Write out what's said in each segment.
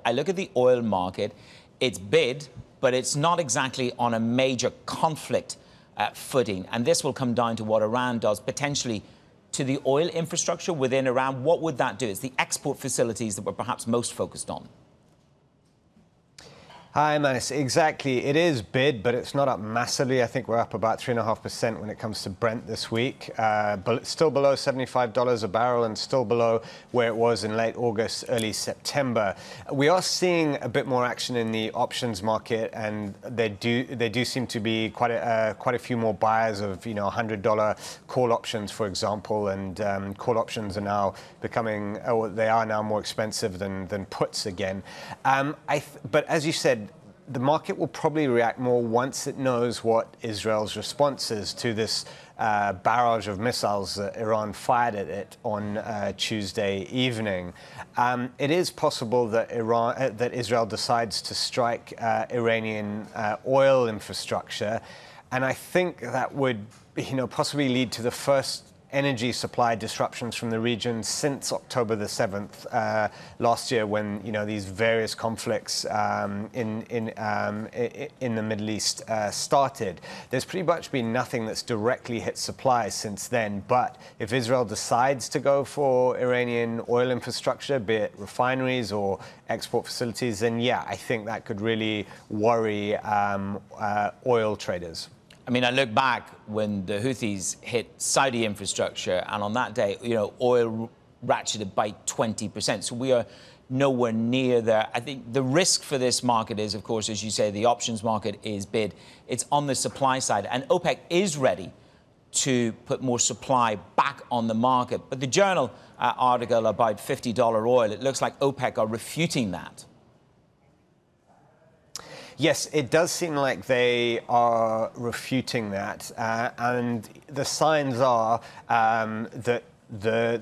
I look at the oil market, it's bid, but it's not exactly on a major conflict footing. And this will come down to what Iran does potentially to the oil infrastructure within Iran. What would that do? It's the export facilities that we're perhaps most focused on. Hi, Manis. Exactly. It is bid, but it's not up massively. I think we're up about 3.5% when it comes to Brent this week. But still below $75 a barrel and still below where it was in late August, early September. We are seeing a bit more action in the options market, and there do seem to be quite a few more buyers of $100 call options, for example. And call options are now becoming, they are now more expensive than puts again. But as you said, the market will probably react more once it knows what Israel's response is to this barrage of missiles that Iran fired at it on Tuesday evening. It is possible that Israel decides to strike Iranian oil infrastructure, and I think that would, possibly lead to the first energy supply disruptions from the region since October the 7th last year, when these various conflicts in the Middle East started. There's pretty much been nothing that's directly hit supply since then. But if Israel decides to go for Iranian oil infrastructure, be it refineries or export facilities, then yeah, I think that could really worry oil traders. I mean, I look back when the Houthis hit Saudi infrastructure, and on that day, oil ratcheted by 20%. So we are nowhere near there. I think the risk for this market is, of course, as you say, the options market is bid. It's on the supply side, and OPEC is ready to put more supply back on the market. But the Journal article about $50 oil, it looks like OPEC are refuting that. Yes, it does seem like they are refuting that, and the signs are that the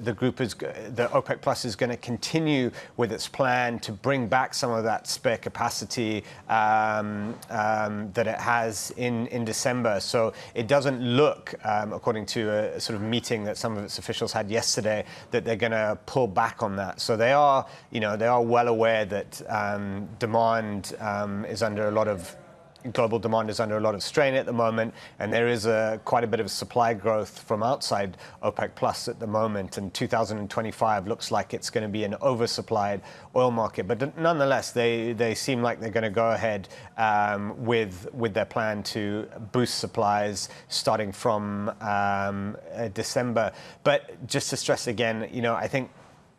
OPEC Plus is going to continue with its plan to bring back some of that spare capacity that it has in December. So it doesn't look, according to a sort of meeting that some of its officials had yesterday, that they're going to pull back on that. So they are well aware that global demand is under a lot of strain at the moment, and there is quite a bit of supply growth from outside OPEC Plus at the moment, and 2025 looks like it's going to be an oversupplied oil market. But nonetheless, they seem like they're going to go ahead with their plan to boost supplies starting from December. But just to stress again, I think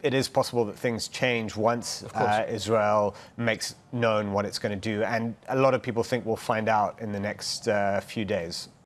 it is possible that things change once Israel makes known what it's going to do. And a lot of people think we'll find out in the next few days.